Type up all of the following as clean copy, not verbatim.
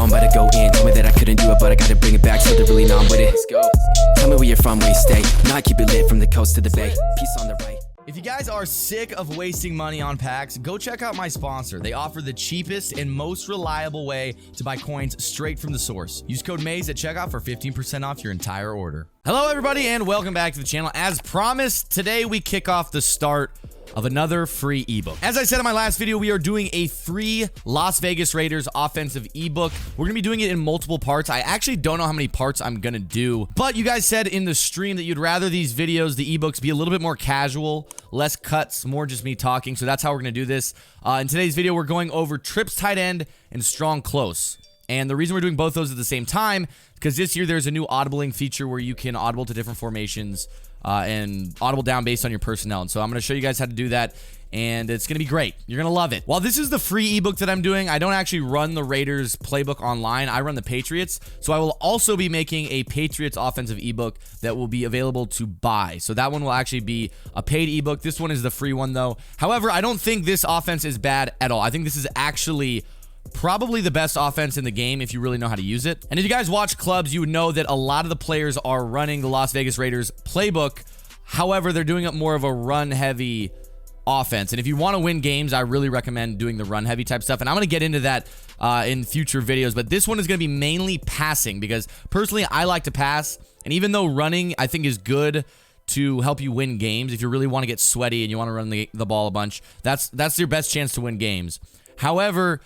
know I'm about to go in. Told me that I couldn't do it, but I gotta bring it back. So they're really not with it. Let's go. Tell me where you're from, where you stay. Now I keep it lit from the coast to the bay. Peace on the right. If you guys are sick of wasting money on packs, go check out my sponsor. They offer the cheapest and most reliable way to buy coins straight from the source. Use code MAZE at checkout for 15% off your entire order. Hello everybody and welcome back to the channel. As promised, today we kick off the start of another free ebook. As I said in my last video, we are doing a free Las Vegas Raiders offensive ebook. We're gonna be doing it in multiple parts. I actually don't know how many parts I'm gonna do, but you guys said in the stream that you'd rather these videos, the ebooks, be a little bit more casual, less cuts, more just me talking. So that's how we're gonna do this. In today's video, we're going over trips tight end and strong close. And the reason we're doing both those at the same time, because this year there's a new audibling feature where you can audible to different formations and audible down based on your personnel. And so I'm going to show you guys how to do that, and it's going to be great. You're going to love it. While this is the free ebook that I'm doing, I don't actually run the Raiders playbook online. I run the Patriots. So I will also be making a Patriots offensive ebook that will be available to buy. So that one will actually be a paid ebook. This one is the free one though. However, I don't think this offense is bad at all. I think this is actually probably the best offense in the game if you really know how to use it. And if you guys watch clubs, you would know that a lot of the players are running the Las Vegas Raiders playbook. However, they're doing it more of a run-heavy offense. And if you want to win games, I really recommend doing the run-heavy type stuff. And I'm going to get into that in future videos. But this one is going to be mainly passing because personally, I like to pass. And even though running, I think, is good to help you win games, if you really want to get sweaty and you want to run the ball a bunch, that's your best chance to win games. However,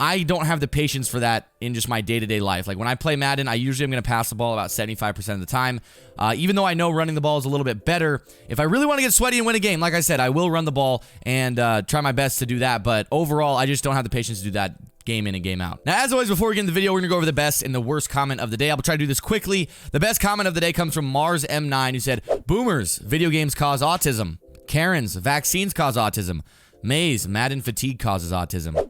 I don't have the patience for that in just my day-to-day life. Like when I play Madden, I usually am going to pass the ball about 75% of the time. Even though I know running the ball is a little bit better, if I really want to get sweaty and win a game, like I said, I will run the ball and try my best to do that. But overall, I just don't have the patience to do that game in and game out. Now, as always, before we get into the video, we're going to go over the best and the worst comment of the day. I'll try to do this quickly. The best comment of the day comes from Mars M9, who said, "Boomers, video games cause autism. Karens, vaccines cause autism. Maze, Madden fatigue causes autism."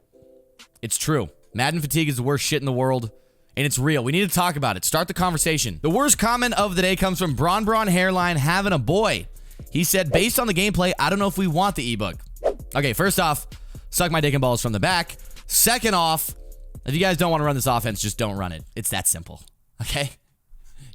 It's true. Madden fatigue is the worst shit in the world, and it's real. We need to talk about it. Start the conversation. The worst comment of the day comes from Braun Hairline having a boy. He said, "Based on the gameplay, I don't know if we want the ebook." Okay, first off, suck my dick and balls from the back. Second off, if you guys don't want to run this offense, just don't run it. It's that simple, okay?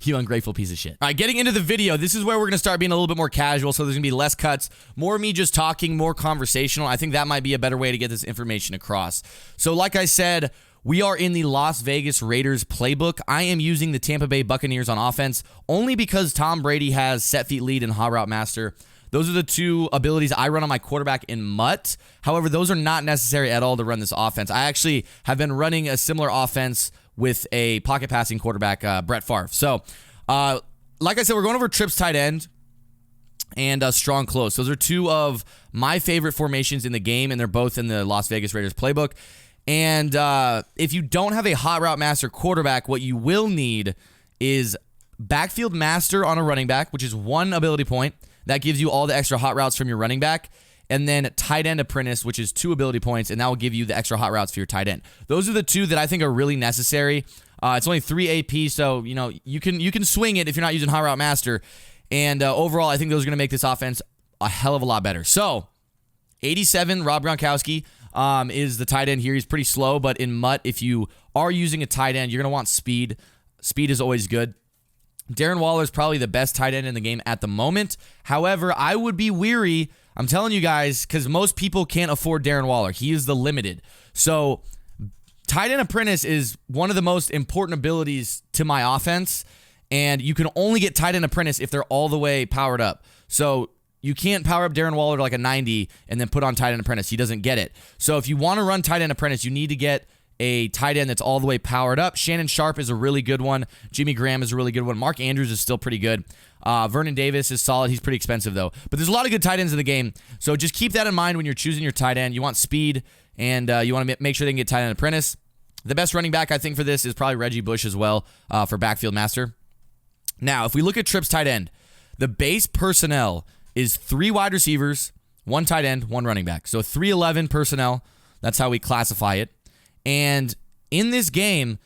You ungrateful piece of shit. All right, getting into the video, this is where we're going to start being a little bit more casual, so there's going to be less cuts, more me just talking, more conversational. I think that might be a better way to get this information across. So like I said, we are in the Las Vegas Raiders playbook. I am using the Tampa Bay Buccaneers on offense only because Tom Brady has set feet lead and hot route master. Those are the two abilities I run on my quarterback in Mutt. However, those are not necessary at all to run this offense. I actually have been running a similar offense with a pocket passing quarterback, Brett Favre. So, like I said, we're going over trips tight end and strong close. Those are two of my favorite formations in the game, and they're both in the Las Vegas Raiders playbook. And if you don't have a hot route master quarterback, what you will need is backfield master on a running back, which is one ability point. That gives you all the extra hot routes from your running back. And then tight end apprentice, which is 2 ability points, and that will give you the extra hot routes for your tight end. Those are the two that I think are really necessary. It's only 3 AP, so you know you can swing it if you're not using hot route master. And overall, I think those are going to make this offense a hell of a lot better. So, 87 Rob Gronkowski is the tight end here. He's pretty slow, but in Mutt, if you are using a tight end, you're going to want speed. Speed is always good. Darren Waller is probably the best tight end in the game at the moment. However, I would be weary. I'm telling you guys, because most people can't afford Darren Waller. He is the limited. So, tight end apprentice is one of the most important abilities to my offense, and you can only get tight end apprentice if they're all the way powered up. So, you can't power up Darren Waller to like a 90 and then put on tight end apprentice. He doesn't get it. So, if you want to run tight end apprentice, you need to get a tight end that's all the way powered up. Shannon Sharp is a really good one. Jimmy Graham is a really good one. Mark Andrews is still pretty good. Vernon Davis is solid. He's pretty expensive, though. But there's a lot of good tight ends in the game. So just keep that in mind when you're choosing your tight end. You want speed, and you want to make sure they can get tight end apprentice. The best running back, I think, for this is probably Reggie Bush as well for backfield master. Now, if we look at trips tight end, the base personnel is 3 wide receivers, 1 tight end, 1 running back. So 311 personnel. That's how we classify it. And in this game,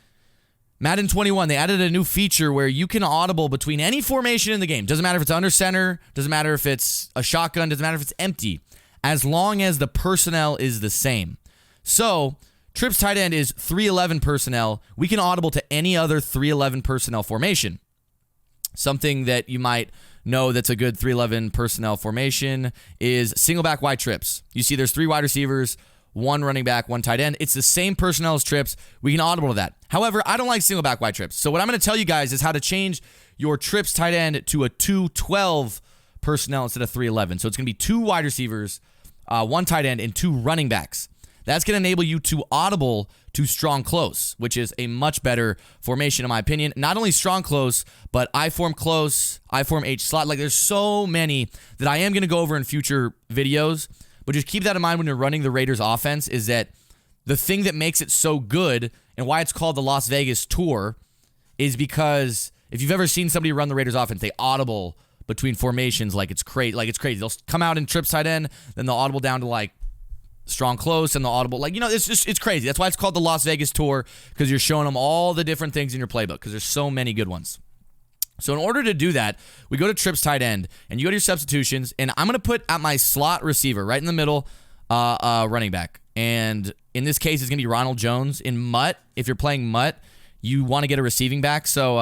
Madden 21, they added a new feature where you can audible between any formation in the game. Doesn't matter if it's under center, doesn't matter if it's a shotgun, doesn't matter if it's empty, as long as the personnel is the same. So Trips tight end is 311 personnel. We can audible to any other 311 personnel formation. Something that you might know that's a good 311 personnel formation is single back wide trips. You see there's 3 wide receivers, 1 running back, 1 tight end. It's the same personnel as trips. We can audible to that. However, I don't like single back wide trips. So what I'm going to tell you guys is how to change your trips tight end to a 212 personnel instead of 311. So it's going to be 2 wide receivers, 1 tight end, and 2 running backs. That's going to enable you to audible to strong close, which is a much better formation in my opinion. Not only strong close, but I form close, I form H slot. Like there's so many that I am going to go over in future videos, but just keep that in mind when you're running the Raiders offense is that the thing that makes it so good and why it's called the Las Vegas tour is because if you've ever seen somebody run the Raiders offense, they audible between formations like it's crazy. They'll come out in trips tight end, then they'll audible down to like strong close and the audible. It's crazy. That's why it's called the Las Vegas tour, because you're showing them all the different things in your playbook because there's so many good ones. So in order to do that, we go to trips tight end and you go to your substitutions, and I'm going to put at my slot receiver right in the middle, running back. And in this case, it's going to be Ronald Jones. In Mutt, if you're playing Mutt, you want to get a receiving back. So,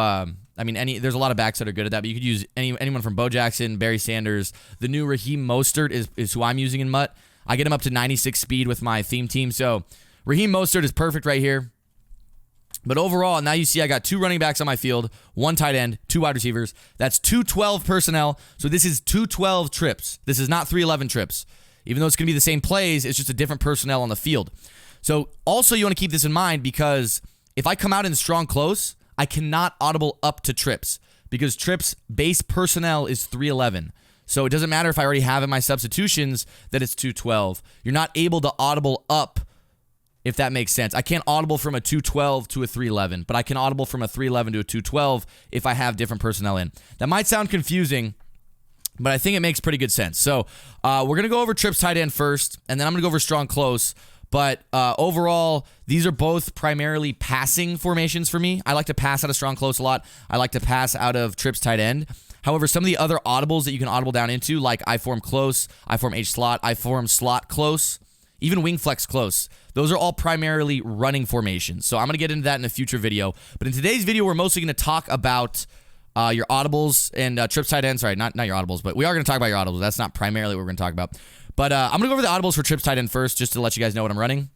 there's a lot of backs that are good at that, but you could use anyone from Bo Jackson, Barry Sanders. The new Raheem Mostert is who I'm using in Mutt. I get him up to 96 speed with my theme team. So Raheem Mostert is perfect right here. But overall, now you see I got 2 running backs on my field, 1 tight end, 2 wide receivers. That's 212 personnel. So this is 212 trips. This is not 311 trips. Even though it's going to be the same plays, it's just a different personnel on the field. So also you want to keep this in mind because if I come out in strong close, I cannot audible up to trips because trips base personnel is 311. So it doesn't matter if I already have in my substitutions that it's 212. You're not able to audible up, if that makes sense. I can't audible from a 212 to a 311, but I can audible from a 311 to a 212 if I have different personnel in. That might sound confusing, but I think it makes pretty good sense. So we're going to go over trips tight end first, and then I'm going to go over strong close. But overall, these are both primarily passing formations for me. I like to pass out of strong close a lot. I like to pass out of trips tight end. However, some of the other audibles that you can audible down into, like I form close, I form H slot, I form slot close, even wing flex close, those are all primarily running formations. So I'm going to get into that in a future video. But in today's video, we're mostly going to talk about your audibles and trips tight end. Sorry, not your audibles, but we are going to talk about your audibles. That's not primarily what we're going to talk about. But I'm going to go over the audibles for trips tight end first, just to let you guys know what I'm running.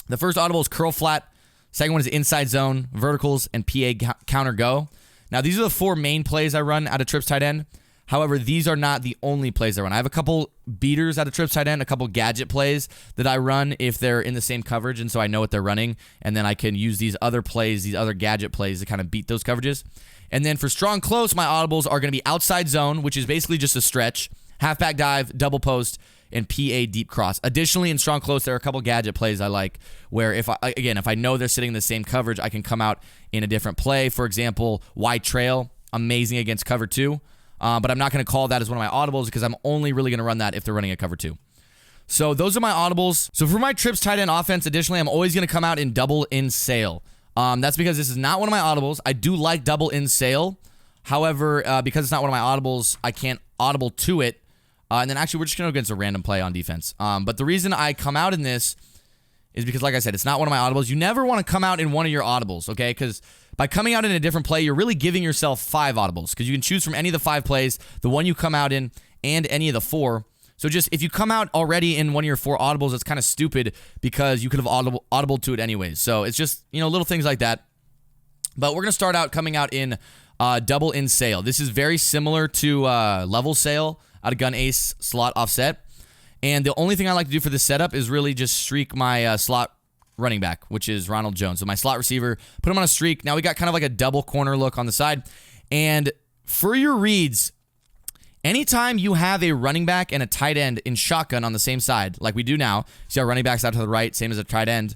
The first audible is curl flat. Second one is inside zone, verticals, and PA counter go. Now, these are the 4 main plays I run out of trips tight end. However, these are not the only plays I run. I have a couple beaters out of trips tight end, a couple gadget plays that I run if they're in the same coverage, and so I know what they're running, and then I can use these other plays, these other gadget plays to kind of beat those coverages. And then for strong close, my audibles are going to be outside zone, which is basically just a stretch, halfback dive, double post, and PA deep cross. Additionally, in strong close, there are a couple gadget plays I like where if I know they're sitting in the same coverage, I can come out in a different play. For example, wide trail, amazing against cover 2. But I'm not going to call that as one of my audibles because I'm only really going to run that if they're running a cover 2. So those are my audibles. So for my trips tight end offense, additionally, I'm always going to come out in double in sail. That's because this is not one of my audibles. I do like double in sail. However, because it's not one of my audibles, I can't audible to it. And then actually, we're just going to go against a random play on defense. But the reason I come out in this is because, like I said, it's not one of my audibles. You never want to come out in one of your audibles, okay? Because by coming out in a different play, you're really giving yourself 5 audibles because you can choose from any of the 5 plays, the one you come out in, and any of the 4. So just if you come out already in one of your 4 audibles, it's kind of stupid because you could have audible to it anyways. So it's just, little things like that. But we're going to start out coming out in double in sail. This is very similar to level sail out of gun ace slot offset. And the only thing I like to do for this setup is really just streak my slot running back, which is Ronald Jones. So my slot receiver, put him on a streak. Now we got kind of like a double corner look on the side. And for your reads, anytime you have a running back and a tight end in shotgun on the same side, like we do now, see our running back's out to the right, same as a tight end.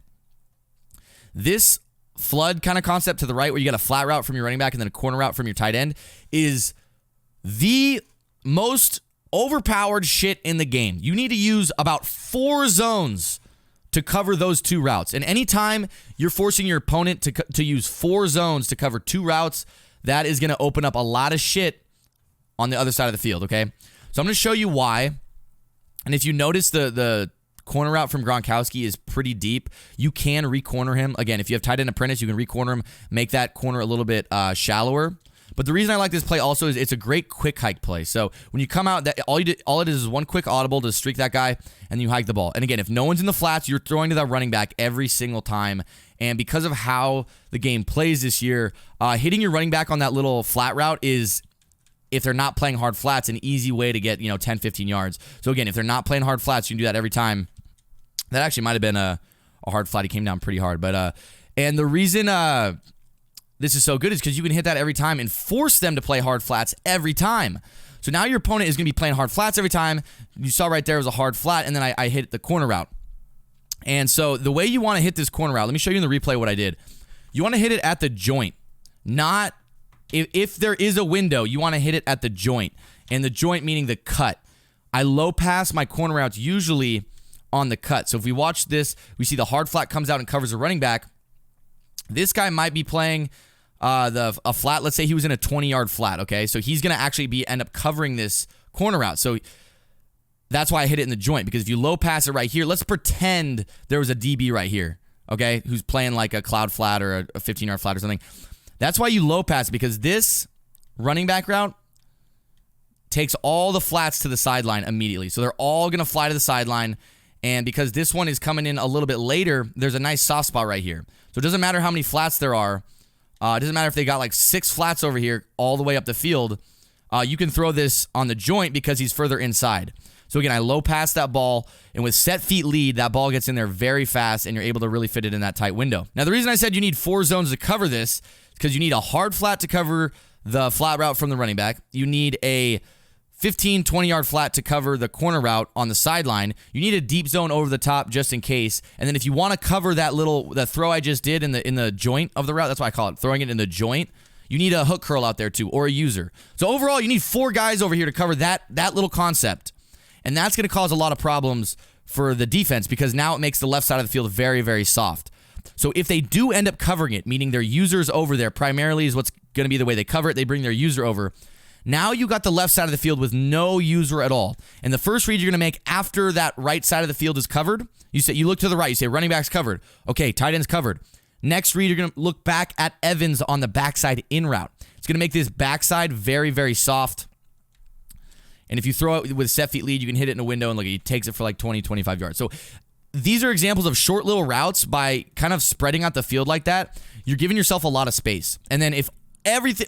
This flood kind of concept to the right where you got a flat route from your running back and then a corner route from your tight end is the most overpowered shit in the game. You need to use about 4 zones to cover those 2 routes. And anytime you're forcing your opponent to use 4 zones to cover 2 routes, that is going to open up a lot of shit on the other side of the field, okay? So I'm going to show you why. And if you notice the corner route from Gronkowski is pretty deep. You can re-corner him. Again, if you have tight end apprentice, you can re-corner him, make that corner a little bit shallower. But the reason I like this play also is it's a great quick hike play. So when you come out, all it is one quick audible to streak that guy, and you hike the ball. And again, if no one's in the flats, you're throwing to that running back every single time. And because of how the game plays this year, hitting your running back on that little flat route is, if they're not playing hard flats, an easy way to get 10, 15 yards. So again, if they're not playing hard flats, you can do that every time. That actually might have been a hard flat. He came down pretty hard. But and the reason this is so good is because you can hit that every time and force them to play hard flats every time. So now your opponent is going to be playing hard flats every time. You saw right there was a hard flat, and then I hit the corner route. And so the way you want to hit this corner route, let me show you in the replay what I did. You want to hit it at the joint. Not, if there is a window, you want to hit it at the joint. And the joint meaning the cut. I low pass my corner routes usually on the cut. So if we watch this, we see the hard flat comes out and covers the running back. This guy might be playing a flat. Let's say he was in a 20-yard flat, okay? So he's going to actually end up covering this corner route. So that's why I hit it in the joint, because if you low pass it right here, let's pretend there was a DB right here, okay, who's playing like a cloud flat or a 15-yard flat or something. That's why you low pass, because this running back route takes all the flats to the sideline immediately. So they're all going to fly to the sideline, and because this one is coming in a little bit later, there's a nice soft spot right here. So it doesn't matter how many flats there are. It doesn't matter if they got like 6 flats over here all the way up the field. You can throw this on the joint because he's further inside. So again, I low pass that ball, and with set feet lead, that ball gets in there very fast, and you're able to really fit it in that tight window. Now, the reason I said you need 4 zones to cover this is because you need a hard flat to cover the flat route from the running back. You need a 15, 20-yard flat to cover the corner route on the sideline. You need a deep zone over the top just in case. And then if you want to cover that throw I just did in the joint of the route, that's why I call it throwing it in the joint, you need a hook curl out there too, or a user. So overall, you need 4 guys over here to cover that little concept. And that's going to cause a lot of problems for the defense, because now it makes the left side of the field very, very soft. So if they do end up covering it, meaning their user's over there, primarily is what's going to be the way they cover it. They bring their user over. Now you got the left side of the field with no user at all. And the first read you're going to make after that right side of the field is covered, you look to the right, you say running back's covered. Okay, tight end's covered. Next read, you're going to look back at Evans on the backside in route. It's going to make this backside very, very soft. And if you throw it with set feet lead, you can hit it in a window, and look, he takes it for like 20, 25 yards. So these are examples of short little routes. By kind of spreading out the field like that, you're giving yourself a lot of space. And then if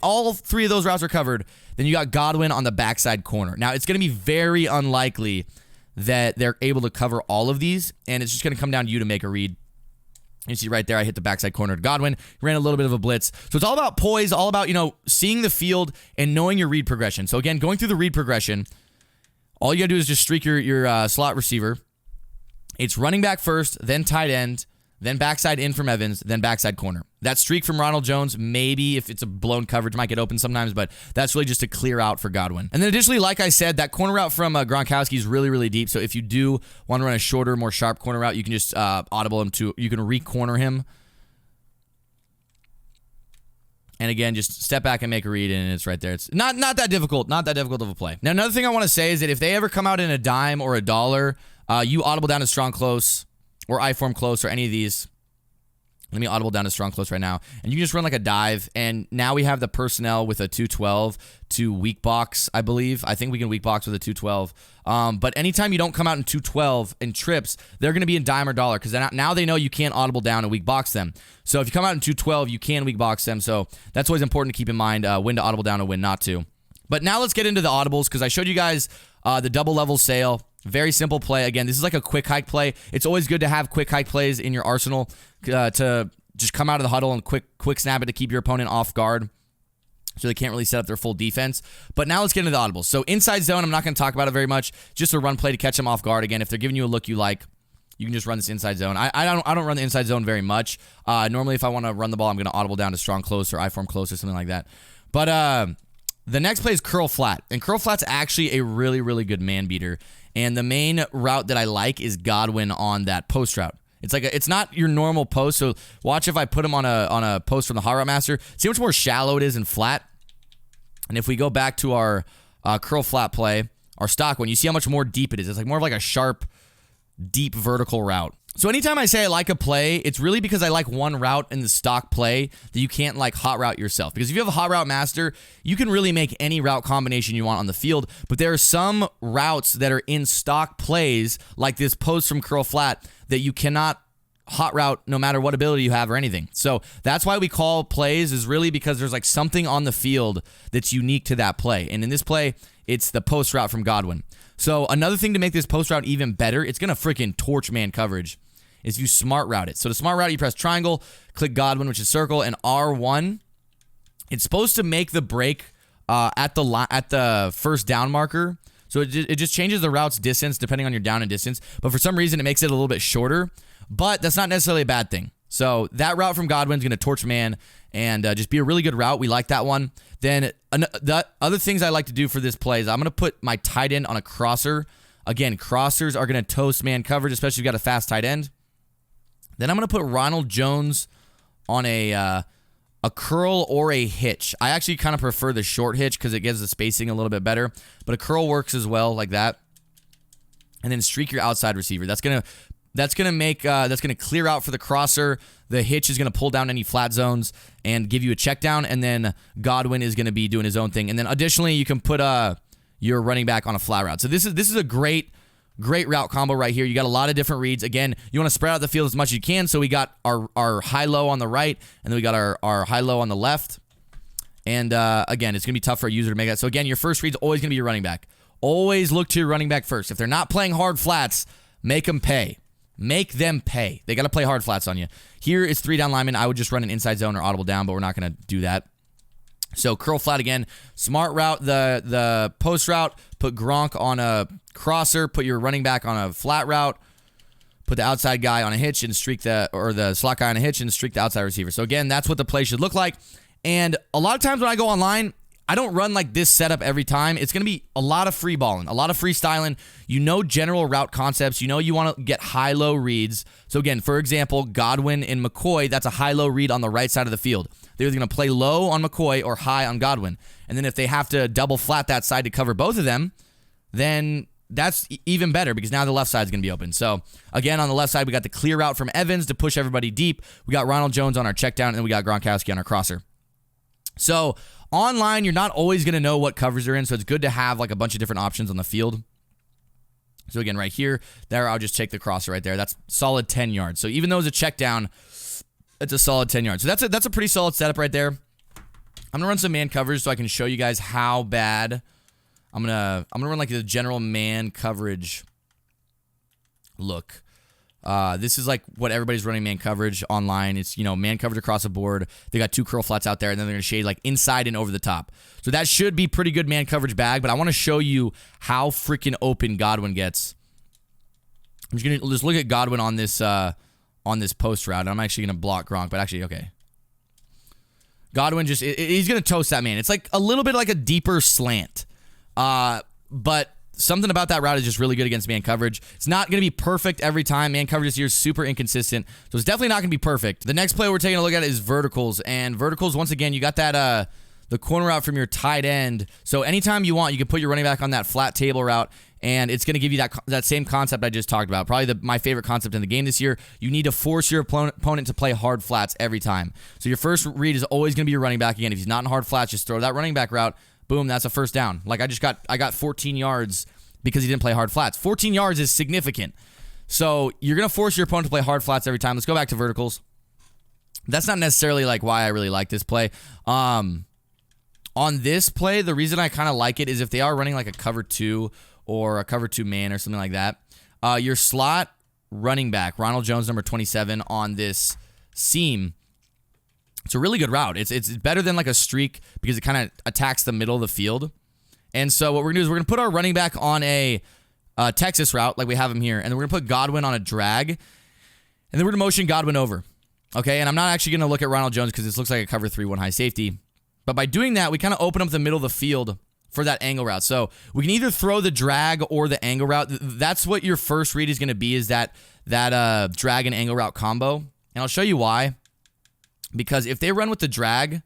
all 3 of those routes are covered, then you got Godwin on the backside corner. Now, it's going to be very unlikely that they're able to cover all of these, and it's just going to come down to you to make a read. You see right there, I hit the backside corner to Godwin. He ran a little bit of a blitz. So it's all about poise, all about, seeing the field and knowing your read progression. So again, going through the read progression, all you got to do is just streak your slot receiver. It's running back first, then tight end, then backside in from Evans, then backside corner. That streak from Ronald Jones, maybe if it's a blown coverage, might get open sometimes, but that's really just to clear out for Godwin. And then additionally, like I said, that corner route from Gronkowski is really, really deep. So if you do want to run a shorter, more sharp corner route, you can just audible him to, you can re-corner him. And again, just step back and make a read, and it's right there. It's not that difficult, not that difficult of a play. Now, another thing I want to say is that if they ever come out in a dime or a dollar, you audible down to strong close, or I-form close, or any of these. Let me audible down to strong close right now. And you can just run like a dive. And now we have the personnel with a 212 to weak box, I believe. I think we can weak box with a 212. But anytime you don't come out in 212 and trips, they're going to be in dime or dollar, because now they know you can't audible down and weak box them. So if you come out in 212, you can weak box them. So that's always important to keep in mind, when to audible down and when not to. But now let's get into the audibles, because I showed you guys the double level sail. Very simple play. Again, this is like a quick hike play. It's always good to have quick hike plays in your arsenal to just come out of the huddle and quick snap it to keep your opponent off guard, so they can't really set up their full defense. But now let's get into the audibles. So inside zone, I'm not going to talk about it very much. Just a run play to catch them off guard. Again, if they're giving you a look you like, you can just run this inside zone. I don't run the inside zone very much. Normally, if I want to run the ball, I'm going to audible down to strong close or I-form close or something like that. But the next play is curl flat. And curl flat's actually a really, really good man beater. And the main route that I like is Godwin on that post route. It's not your normal post. So watch if I put him on a post from the Hot Route Master. See how much more shallow it is and flat. And if we go back to our curl flat play, our stock one, you see how much more deep it is. It's like more of like a sharp deep vertical route. So anytime I say I like a play, it's really because I like one route in the stock play that you can't like hot route yourself. Because if you have a hot route master, you can really make any route combination you want on the field. But there are some routes that are in stock plays, like this post from curl flat, that you cannot hot route no matter what ability you have or anything. So that's why we call plays, is really because there's like something on the field that's unique to that play. And in this play, it's the post route from Godwin. So another thing to make this post route even better, it's going to freaking torch man coverage, is you smart route it. So to smart route, you press triangle, click Godwin, which is circle, and R1. It's supposed to make the break at the first down marker. So it just changes the route's distance depending on your down and distance. But for some reason, it makes it a little bit shorter. But that's not necessarily a bad thing. So that route from Godwin is going to torch man and just be a really good route. We like that one. Then the other things I like to do for this play is I'm going to put my tight end on a crosser. Again, crossers are going to toast man coverage, especially if you've got a fast tight end. Then I'm going to put Ronald Jones on a curl or a hitch. I actually kind of prefer the short hitch because it gives the spacing a little bit better. But a curl works as well, like that. And then streak your outside receiver. That's gonna clear out for the crosser. The hitch is gonna pull down any flat zones and give you a check down. And then Godwin is gonna be doing his own thing. And then additionally, you can put your running back on a flat route. So this is a great route combo right here. You got a lot of different reads. Again, you want to spread out the field as much as you can. So we got our high-low on the right, and then we got our high-low on the left. And again, it's going to be tough for a user to make that. So again, your first read's always going to be your running back. Always look to your running back first. If they're not playing hard flats, make them pay. Make them pay. They got to play hard flats on you. Here is 3 down linemen. I would just run an inside zone or audible down, but we're not going to do that. So curl flat again, smart route, the post route, put Gronk on a crosser, put your running back on a flat route, put the outside guy on a hitch and streak the slot guy on a hitch and streak the outside receiver. So again, that's what the play should look like. And a lot of times when I go online, I don't run like this setup every time. It's going to be a lot of free balling, a lot of freestyling. You know general route concepts. You know you want to get high-low reads. So again, for example, Godwin and McCoy, that's a high-low read on the right side of the field. They're either going to play low on McCoy or high on Godwin. And then if they have to double flat that side to cover both of them, then that's even better because now the left side is going to be open. So again, on the left side, we got the clear route from Evans to push everybody deep. We got Ronald Jones on our check down, and then we got Gronkowski on our crosser. So online, you're not always going to know what covers they're in, so it's good to have like a bunch of different options on the field. So again, right here, there, I'll just take the crosser right there. That's solid 10 yards. So even though it's a check down, it's a solid 10 yards. So that's a pretty solid setup right there. I'm going to run some man coverage so I can show you guys how bad. I'm gonna run like the general man coverage look. This is like what everybody's running man coverage online. It's, man coverage across the board. They got 2 curl flats out there, and then they're going to shade like inside and over the top. So that should be pretty good man coverage bag, but I want to show you how freaking open Godwin gets. I'm just going to just look at Godwin on this post route. I'm actually going to block Gronk, but actually, okay. Godwin he's going to toast that man. It's like a little bit like a deeper slant. But something about that route is just really good against man coverage. It's not going to be perfect every time. Man coverage this year is super inconsistent, so it's definitely not going to be perfect. The next play we're taking a look at is verticals. And verticals, once again, you got that the corner route from your tight end. So anytime you want, you can put your running back on that flat table route, and it's going to give you that same concept I just talked about. Probably my favorite concept in the game this year. You need to force your opponent to play hard flats every time. So your first read is always going to be your running back. Again, if he's not in hard flats, just throw that running back route. Boom, that's a first down. Like I got 14 yards because he didn't play hard flats. 14 yards is significant. So you're going to force your opponent to play hard flats every time. Let's go back to verticals. That's not necessarily like why I really like this play. On this play, the reason I kind of like it is if they are running like a cover 2 or a cover 2 man or something like that, your slot running back, Ronald Jones, number 27, on this seam, it's a really good route. It's better than like a streak because it kind of attacks the middle of the field. And so what we're going to do is we're going to put our running back on a Texas route like we have him here, and then we're going to put Godwin on a drag, and then we're going to motion Godwin over. Okay, and I'm not actually going to look at Ronald Jones because this looks like a cover 3-1 high safety. But by doing that, we kind of open up the middle of the field for that angle route. So we can either throw the drag or the angle route. That's what your first read is going to be, is that drag and angle route combo. And I'll show you why. Because if they run with the drag,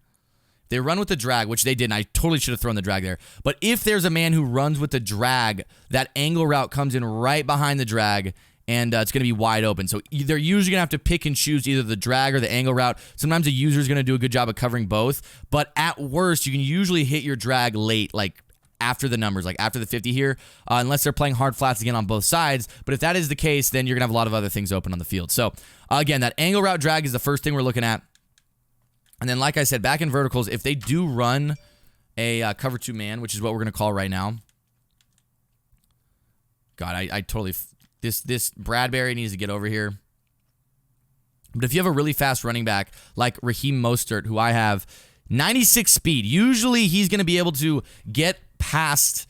which they didn't. I totally should have thrown the drag there. But if there's a man who runs with the drag, that angle route comes in right behind the drag, and it's going to be wide open. So they're usually going to have to pick and choose either the drag or the angle route. Sometimes the user is going to do a good job of covering both, but at worst, you can usually hit your drag late, like after the numbers, like after the 50 here, unless they're playing hard flats again on both sides. But if that is the case, then you're going to have a lot of other things open on the field. So again, that angle route drag is the first thing we're looking at. And then, like I said, back in verticals, if they do run a cover 2 man, which is what we're going to call right now. God, I totally... This Bradbury needs to get over here. But if you have a really fast running back like Raheem Mostert, who I have 96 speed, usually he's going to be able to get past...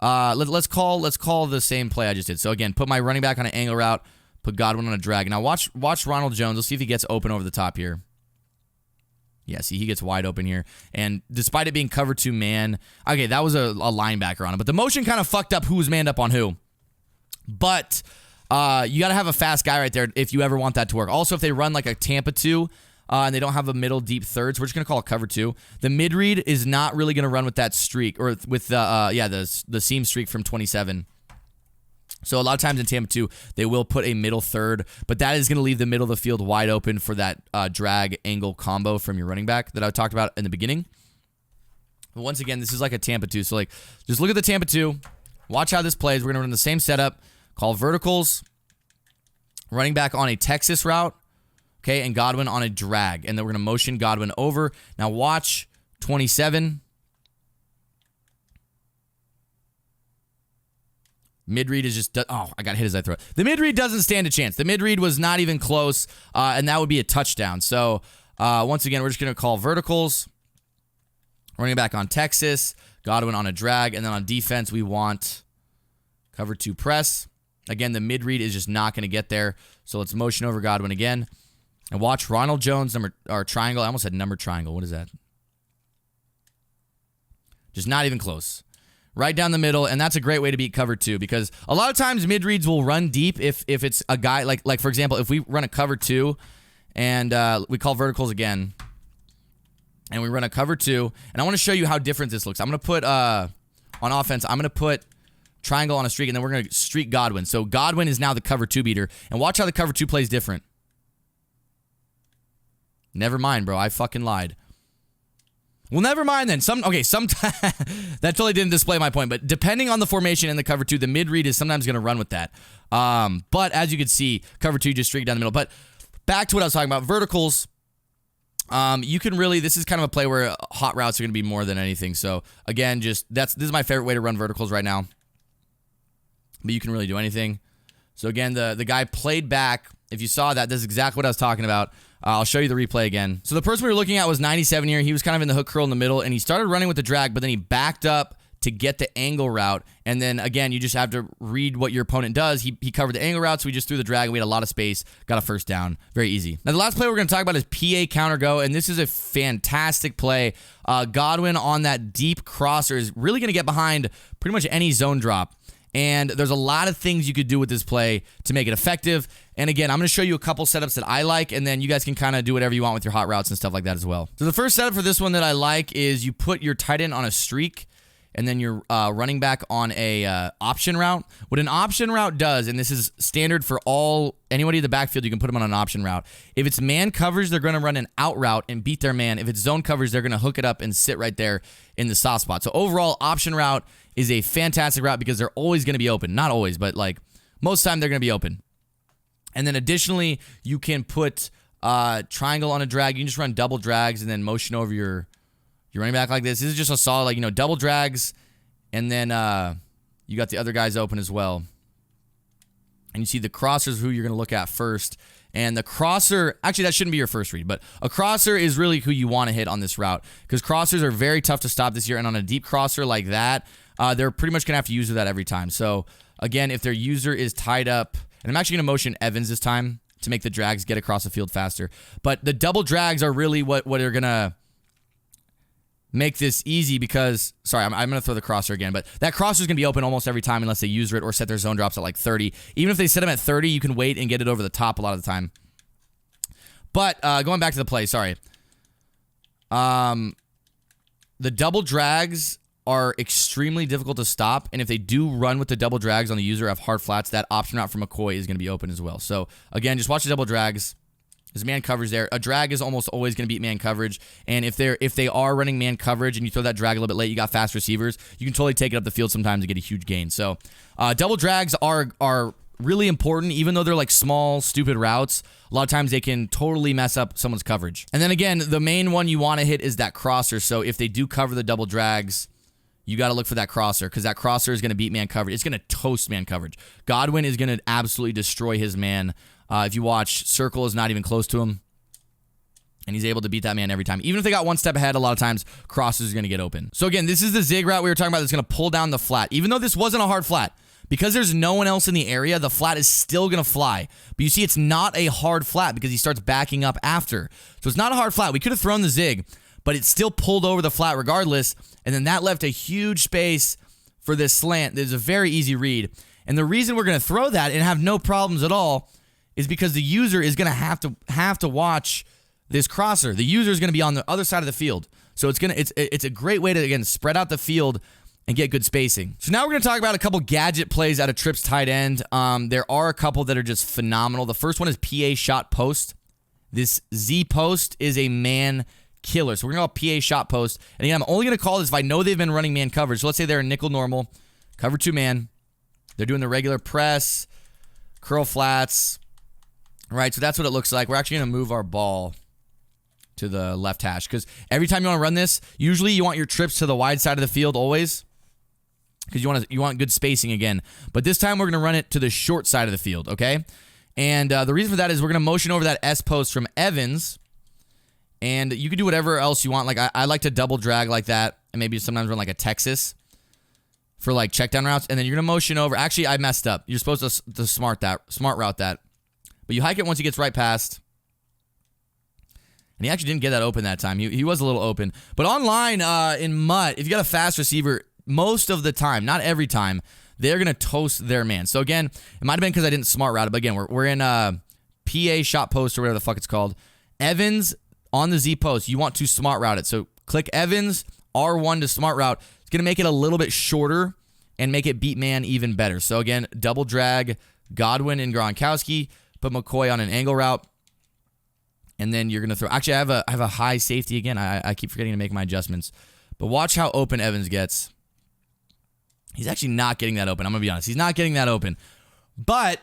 let's call the same play I just did. So again, put my running back on an angle route, put Godwin on a drag. Now watch Ronald Jones. Let's see if he gets open over the top here. Yeah, see, he gets wide open here. And despite it being cover 2 man, okay, that was a linebacker on it. But the motion kind of fucked up who was manned up on who. But you got to have a fast guy right there if you ever want that to work. Also, if they run like a Tampa 2 and they don't have a middle deep third, so we're just going to call it cover 2. The mid-read is not really going to run with that streak, or with the seam streak from 27. So a lot of times in Tampa 2, they will put a middle third, but that is going to leave the middle of the field wide open for that drag angle combo from your running back that I talked about in the beginning. But once again, this is like a Tampa 2. So like, just look at the Tampa 2. Watch how this plays. We're going to run the same setup. Call verticals. Running back on a Texas route. Okay, and Godwin on a drag. And then we're going to motion Godwin over. Now watch 27. Mid-read is just... Oh, I got hit as I throw it. The mid-read doesn't stand a chance. The mid-read was not even close, and that would be a touchdown. So, once again, we're just going to call verticals. Running back on Texas. Godwin on a drag. And then on defense, we want cover 2 press. Again, the mid-read is just not going to get there. So, let's motion over Godwin again. And watch Ronald Jones, triangle. I almost said number triangle. What is that? Just not even close. Right down the middle, and that's a great way to beat cover 2 because a lot of times mid-reads will run deep if it's a guy, like for example, if we run a cover 2 and we call verticals again, and we run a cover 2, and I want to show you how different this looks. I'm going to put, on offense, I'm going to put triangle on a streak, and then we're going to streak Godwin. So Godwin is now the cover 2 beater, and watch how the cover 2 plays different. Never mind, bro. I fucking lied. Well, never mind then. Sometimes that totally didn't display my point, but depending on the formation in the cover 2, the mid-read is sometimes going to run with that. But as you can see, cover 2 just streak down the middle. But back to what I was talking about, verticals. You can really, this is kind of a play where hot routes are going to be more than anything. So again, this is my favorite way to run verticals right now. But you can really do anything. So again, the guy played back. If you saw that, this is exactly what I was talking about. I'll show you the replay again. So the person we were looking at was 97 here. He was kind of in the hook curl in the middle, and he started running with the drag, but then he backed up to get the angle route. And then, again, you just have to read what your opponent does. He covered the angle route, so we just threw the drag, and we had a lot of space, got a first down. Very easy. Now, the last play we're going to talk about is PA counter go, and this is a fantastic play. Godwin on that deep crosser is really going to get behind pretty much any zone drop. And there's a lot of things you could do with this play to make it effective. And again, I'm going to show you a couple setups that I like, and then you guys can kind of do whatever you want with your hot routes and stuff like that as well. So the first setup for this one that I like is you put your tight end on a streak, and then your running back on a option route. What an option route does, and this is standard for anybody in the backfield, you can put them on an option route. If it's man coverage, they're going to run an out route and beat their man. If it's zone coverage, they're going to hook it up and sit right there in the soft spot. So overall, option route is a fantastic route because they're always going to be open. Not always, but like most time they're going to be open. And then additionally, you can put triangle on a drag. You can just run double drags and then motion over your running back like this. This is just a solid, double drags, and then you got the other guys open as well. And you see the crossers who you're going to look at first. And the crosser, actually that shouldn't be your first read, but a crosser is really who you want to hit on this route because crossers are very tough to stop this year. And on a deep crosser like that, they're pretty much going to have to use that every time. So again, if their user is tied up, and I'm actually going to motion Evans this time to make the drags get across the field faster. But the double drags are really what are going to make this easy because, sorry, I'm going to throw the crosser again, but that crosser is going to be open almost every time unless they use it or set their zone drops at like 30. Even if they set them at 30, you can wait and get it over the top a lot of the time. But going back to the play, sorry. The double drags are extremely difficult to stop, and if they do run with the double drags on the user, have hard flats, that option route for McCoy is going to be open as well. So again, just watch the double drags. There's man coverage there. A drag is almost always going to beat man coverage, and if they are running man coverage and you throw that drag a little bit late, you got fast receivers, you can totally take it up the field sometimes and get a huge gain. So double drags are really important, even though they're like small, stupid routes. A lot of times they can totally mess up someone's coverage. And then again, the main one you want to hit is that crosser. So if they do cover the double drags, you got to look for that crosser, because that crosser is going to beat man coverage. It's going to toast man coverage. Godwin is going to absolutely destroy his man. If you watch, circle is not even close to him, and he's able to beat that man every time. Even if they got one step ahead, a lot of times, crosses is going to get open. So again, this is the zig route we were talking about that's going to pull down the flat. Even though this wasn't a hard flat, because there's no one else in the area, the flat is still going to fly. But you see, it's not a hard flat because he starts backing up after. So it's not a hard flat. We could have thrown the zig, but it still pulled over the flat regardless, and then that left a huge space for this slant. There's a very easy read. And the reason we're going to throw that and have no problems at all is because the user is going to have to watch this crosser. The user is going to be on the other side of the field. So it's a great way to, again, spread out the field and get good spacing. So now we're going to talk about a couple gadget plays out of trips tight end. There are a couple that are just phenomenal. The first one is PA shot post. This Z post is a man killer. So we're going to call PA shot post. And again, I'm only going to call this if I know they've been running man coverage. So let's say they're a nickel normal, cover 2 man. They're doing the regular press, curl flats. Right, so that's what it looks like. We're actually going to move our ball to the left hash, because every time you want to run this, usually you want your trips to the wide side of the field always, because you want good spacing again. But this time we're going to run it to the short side of the field, okay? And the reason for that is we're going to motion over that S post from Evans, and you can do whatever else you want. Like I like to double drag like that, and maybe sometimes run like a Texas for like check down routes, and then you're going to motion over. Actually, I messed up. You're supposed to smart route that. But you hike it once he gets right past. And he actually didn't get that open that time. He was a little open. But online in MUT, if you got a fast receiver, most of the time, not every time, they're going to toast their man. So again, it might have been because I didn't smart route it. But again, we're in PA shot post or whatever the fuck it's called. Evans on the Z post, you want to smart route it. So click Evans, R1 to smart route. It's going to make it a little bit shorter and make it beat man even better. So again, double drag Godwin and Gronkowski. Put McCoy on an angle route, and then you're going to throw... Actually, I have a high safety again. I keep forgetting to make my adjustments. But watch how open Evans gets. He's actually not getting that open. I'm going to be honest. He's not getting that open. But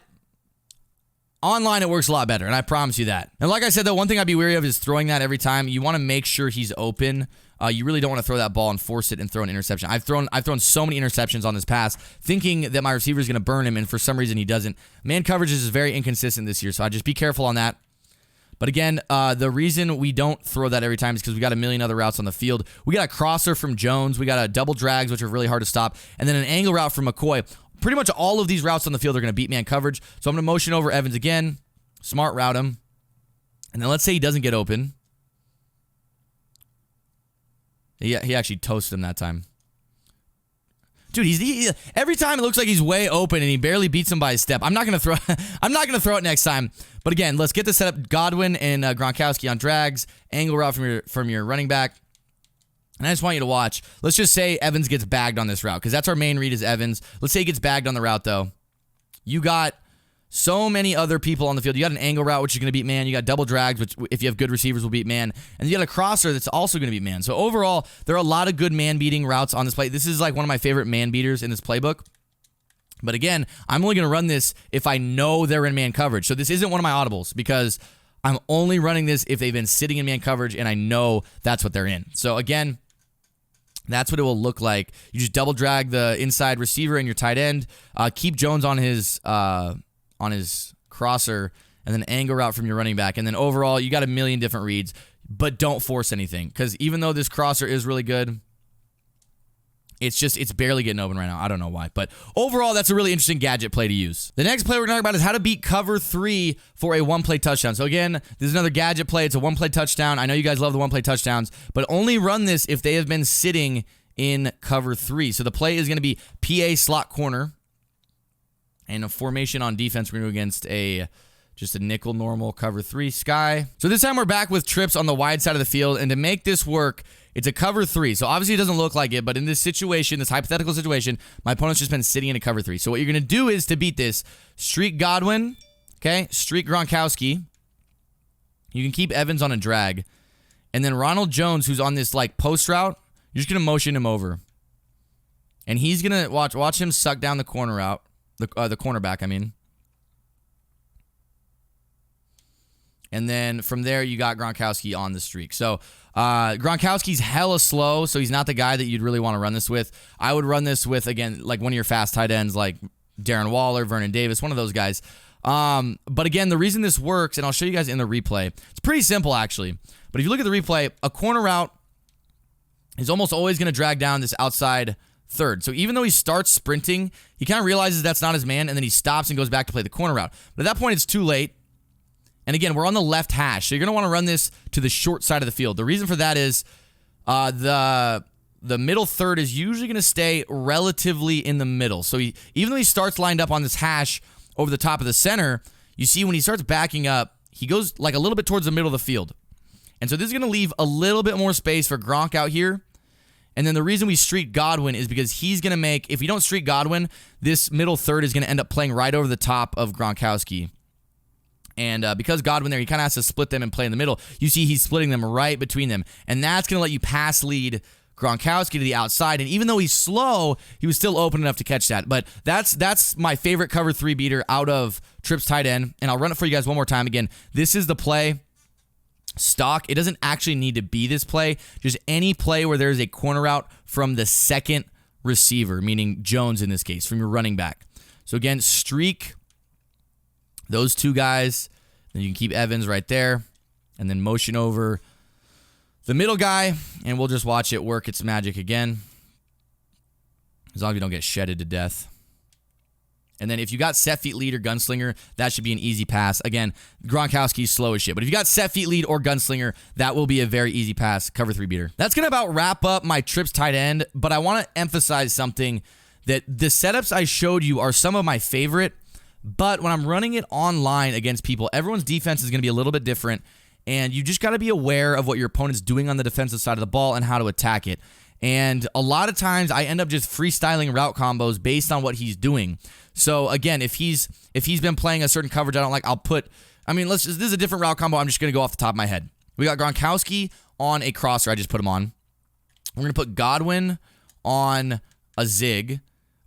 online, it works a lot better, and I promise you that. And like I said, though, one thing I'd be wary of is throwing that every time. You want to make sure he's open. You really don't want to throw that ball and force it and throw an interception. I've thrown so many interceptions on this pass thinking that my receiver is going to burn him, and for some reason he doesn't. Man coverage is very inconsistent this year, so I just be careful on that. But again, the reason we don't throw that every time is because we got a million other routes on the field. We got a crosser from Jones. We got a double drags, which are really hard to stop, and then an angle route from McCoy. Pretty much all of these routes on the field are going to beat man coverage. So I'm going to motion over Evans again, smart route him, and then let's say he doesn't get open. He actually toasted him that time. Dude, every time it looks like he's way open and he barely beats him by a step. I'm not gonna throw it next time. But again, let's get this set up. Godwin and Gronkowski on drags, angle route from your running back. And I just want you to watch. Let's just say Evans gets bagged on this route, because that's our main read is Evans. Let's say he gets bagged on the route though. You got so many other people on the field. You got an angle route, which is going to beat man. You got double drags, which if you have good receivers will beat man. And you got a crosser that's also going to beat man. So overall, there are a lot of good man-beating routes on this play. This is like one of my favorite man-beaters in this playbook. But again, I'm only going to run this if I know they're in man coverage. So this isn't one of my audibles, because I'm only running this if they've been sitting in man coverage and I know that's what they're in. So again, that's what it will look like. You just double drag the inside receiver and your tight end. Keep Jones on his crosser, and then angle route from your running back. And then overall, you got a million different reads, but don't force anything, because even though this crosser is really good, it's barely getting open right now. I don't know why, but overall, that's a really interesting gadget play to use. The next play we're going to talk about is how to beat cover 3 for a one-play touchdown. So again, this is another gadget play. It's a one-play touchdown. I know you guys love the one-play touchdowns, but only run this if they have been sitting in cover 3. So the play is going to be PA slot corner. And a formation on defense, we're going to go against a Just a nickel normal cover 3 sky. So this time we're back with trips on the wide side of the field. And to make this work, it's a cover 3. So obviously it doesn't look like it, but in this situation, this hypothetical situation, my opponent's just been sitting in a cover 3. So what you're going to do is to beat this, streak Godwin, okay? Streak Gronkowski. You can keep Evans on a drag. And then Ronald Jones, who's on this like post route, you're just going to motion him over. And he's going to watch him suck down the corner route, the cornerback, I mean. And then from there, you got Gronkowski on the streak. So Gronkowski's hella slow, so he's not the guy that you'd really want to run this with. I would run this with, again, like one of your fast tight ends like Darren Waller, Vernon Davis, one of those guys. But again, the reason this works, and I'll show you guys in the replay, it's pretty simple actually. But if you look at the replay, a corner route is almost always going to drag down this outside third. So even though he starts sprinting, he kind of realizes that's not his man, and then he stops and goes back to play the corner route. But at that point, it's too late. And again, we're on the left hash, so you're going to want to run this to the short side of the field. The reason for that is the middle third is usually going to stay relatively in the middle. So even though he starts lined up on this hash over the top of the center, you see when he starts backing up, he goes like a little bit towards the middle of the field. And so this is going to leave a little bit more space for Gronk out here. And then the reason we streak Godwin is because he's going to make, if we don't streak Godwin, this middle third is going to end up playing right over the top of Gronkowski. And because Godwin there, he kind of has to split them and play in the middle. You see he's splitting them right between them. And that's going to let you pass lead Gronkowski to the outside. And even though he's slow, he was still open enough to catch that. But that's my favorite cover 3 beater out of trips tight end. And I'll run it for you guys one more time. Again, this is the play. Stock. It doesn't actually need to be this play. Just any play where there's a corner route from the second receiver, meaning Jones in this case, from your running back. So again, streak those two guys. Then you can keep Evans right there. And then motion over the middle guy. And we'll just watch it work its magic again. As long as you don't get shedded to death. And then if you got set feet lead or gunslinger, that should be an easy pass. Again, Gronkowski's slow as shit. But if you got set feet lead or gunslinger, that will be a very easy pass, cover 3 beater. That's going to about wrap up my trips tight end. But I want to emphasize something, that the setups I showed you are some of my favorite. But when I'm running it online against people, everyone's defense is going to be a little bit different. And you just got to be aware of what your opponent's doing on the defensive side of the ball and how to attack it. And a lot of times I end up just freestyling route combos based on what he's doing. So again, if he's been playing a certain coverage I don't like, this is a different route combo. I'm just going to go off the top of my head. We got Gronkowski on a crosser. I just put him on. We're going to put Godwin on a zig.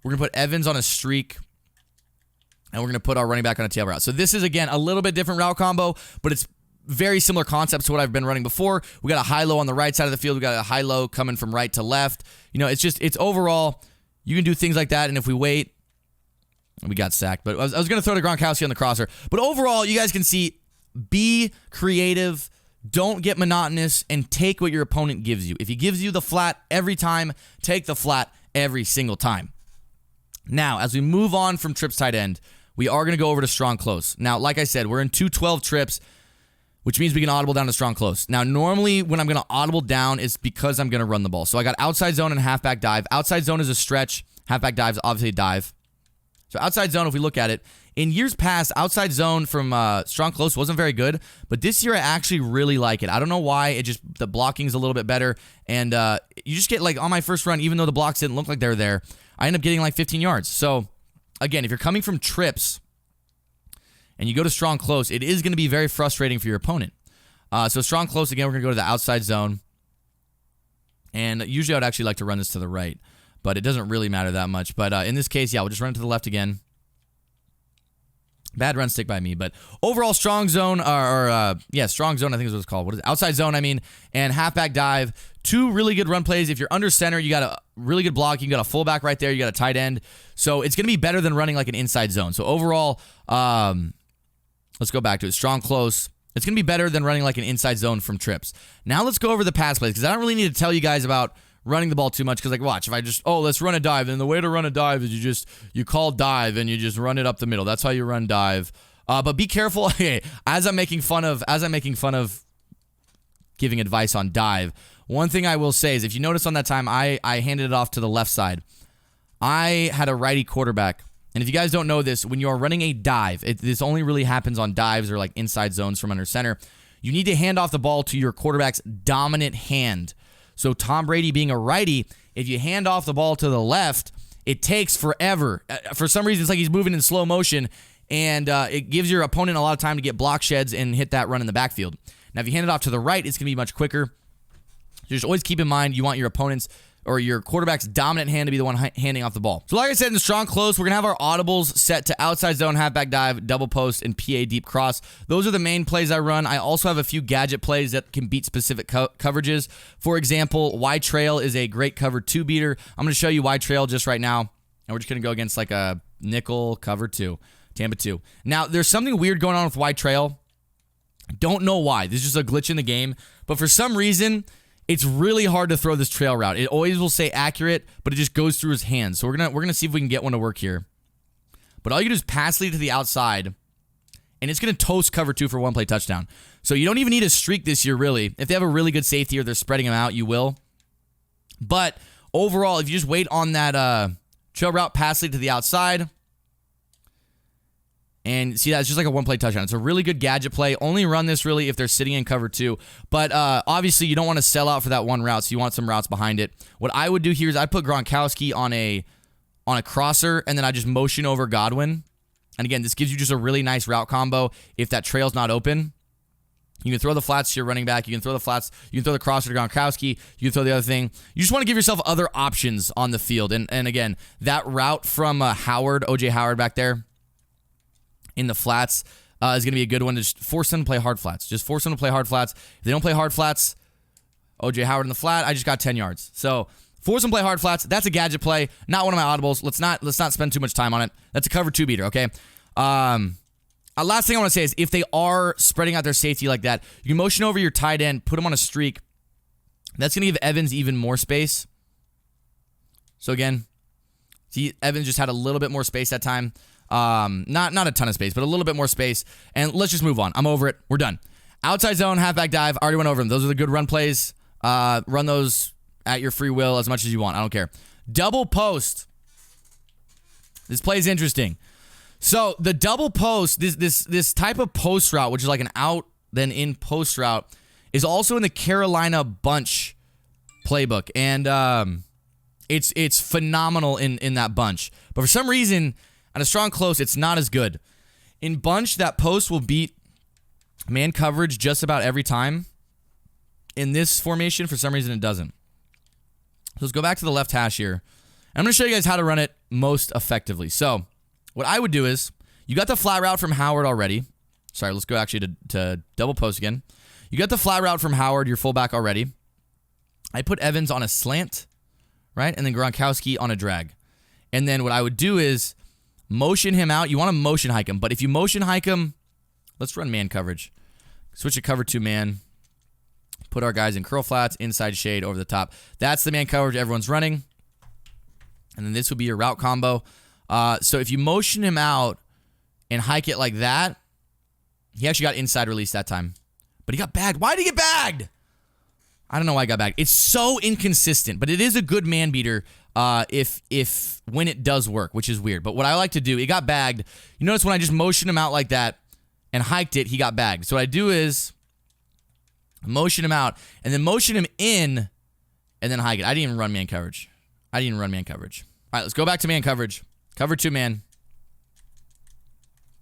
We're going to put Evans on a streak. And we're going to put our running back on a tail route. So this is, again, a little bit different route combo, but it's very similar concepts to what I've been running before. We got a high-low on the right side of the field. We got a high-low coming from right to left. It's overall, you can do things like that. And if we wait, we got sacked. But I was going to throw to Gronkowski on the crosser. But overall, you guys can see, be creative, don't get monotonous, and take what your opponent gives you. If he gives you the flat every time, take the flat every single time. Now, as we move on from trips tight end, we are going to go over to strong close. Now, like I said, we're in 212 trips, which means we can audible down to strong close. Now, normally when I'm going to audible down, it's because I'm going to run the ball. So I got outside zone and halfback dive. Outside zone is a stretch. Halfback dive is obviously a dive. So outside zone, if we look at it, in years past, outside zone from strong close wasn't very good. But this year, I actually really like it. I don't know why. The blocking's a little bit better. And you just get, on my first run, even though the blocks didn't look like they were there, I end up getting 15 yards. So again, if you're coming from trips and you go to strong close, it is going to be very frustrating for your opponent. So strong close, again, we're going to go to the outside zone. And usually I would actually like to run this to the right, but it doesn't really matter that much. But in this case, yeah, we'll just run it to the left again. Bad run stick by me, but overall strong zone, strong zone, I think is what it's called. What is it? Outside zone, and halfback dive. 2 really good run plays. If you're under center, you got a really good block. You got a fullback right there. You got a tight end. So it's going to be better than running like an inside zone. So overall, let's go back to it. Strong close. It's going to be better than running like an inside zone from trips. Now let's go over the pass plays, because I don't really need to tell you guys about running the ball too much, because watch, if I just, let's run a dive, then the way to run a dive is you call dive and you just run it up the middle. That's how you run dive. But be careful. as I'm making fun of giving advice on dive, one thing I will say is, if you notice on that time, I handed it off to the left side. I had a righty quarterback And if you guys don't know this, when you are running a dive, this only really happens on dives or like inside zones from under center. You need to hand off the ball to your quarterback's dominant hand. So Tom Brady being a righty, if you hand off the ball to the left, it takes forever. For some reason, it's like he's moving in slow motion, and it gives your opponent a lot of time to get block sheds and hit that run in the backfield. Now, if you hand it off to the right, it's going to be much quicker. Just always keep in mind you want your opponent's or your quarterback's dominant hand to be the one handing off the ball. So like I said, in the strong close, we're going to have our audibles set to outside zone, halfback dive, double post, and PA deep cross. Those are the main plays I run. I also have a few gadget plays that can beat specific coverages. For example, Y trail is a great cover 2 beater. I'm going to show you Y trail just right now, and we're just going to go against like a nickel cover 2, Tampa 2. Now, there's something weird going on with Y trail. Don't know why. This is just a glitch in the game, but for some reason, it's really hard to throw this trail route. It always will say accurate, but it just goes through his hands. So we're gonna see if we can get one to work here. But all you do is pass lead to the outside, and it's gonna toast cover 2 for 1 play touchdown. So you don't even need a streak this year, really. If they have a really good safety or they're spreading them out, you will. But overall, if you just wait on that trail route, pass lead to the outside, and see that it's just like a 1 play touchdown. It's a really good gadget play. Only run this really if they're sitting in cover 2. But obviously you don't want to sell out for that one route, so you want some routes behind it. What I would do here is I'd put Gronkowski on a crosser, and then I just motion over Godwin. And again, this gives you just a really nice route combo if that trail's not open. You can throw the flats to your running back. You can throw the flats. You can throw the crosser to Gronkowski. You can throw the other thing. You just want to give yourself other options on the field. And again, that route from Howard, O.J. Howard back there, in the flats is going to be a good one to just force them to play hard flats. Just force them to play hard flats. If they don't play hard flats, O.J. Howard in the flat, I just got 10 yards. So force them to play hard flats. That's a gadget play, not one of my audibles. Let's not spend too much time on it. That's a cover 2 beater, okay? Last thing I want to say is if they are spreading out their safety like that, you can motion over your tight end, put him on a streak. That's going to give Evans even more space. So again, see, Evans just had a little bit more space that time. Not a ton of space, but a little bit more space. And let's just move on. I'm over it. We're done. Outside zone, halfback dive. Already went over them. Those are the good run plays. Run those at your free will as much as you want. I don't care. Double post. This play is interesting. So the double post, this type of post route, which is like an out then in post route, is also in the Carolina bunch playbook, and it's phenomenal in that bunch. But for some reason, on a strong close, it's not as good. In bunch, that post will beat man coverage just about every time. In this formation, for some reason, it doesn't. So let's go back to the left hash here. I'm going to show you guys how to run it most effectively. So what I would do is, you got the flat route from Howard already. Sorry, let's go actually to double post again. You got the flat route from Howard, your fullback already. I put Evans on a slant, right? And then Gronkowski on a drag. And then what I would do is motion him out. You want to motion hike him. But if you motion hike him, let's run man coverage. Switch to cover 2 man. Put our guys in curl flats, inside shade, over the top. That's the man coverage everyone's running. And then this would be your route combo. So if you motion him out and hike it like that, he actually got inside release that time. But he got bagged. Why did he get bagged? I don't know why he got bagged. It's so inconsistent, but it is a good man beater if when it does work, which is weird. But what I like to do, he got bagged. You notice when I just motioned him out like that and hiked it, he got bagged. So what I do is motion him out and then motion him in and then hike it. I didn't even run man coverage. All right, let's go back to man coverage. Cover 2 man.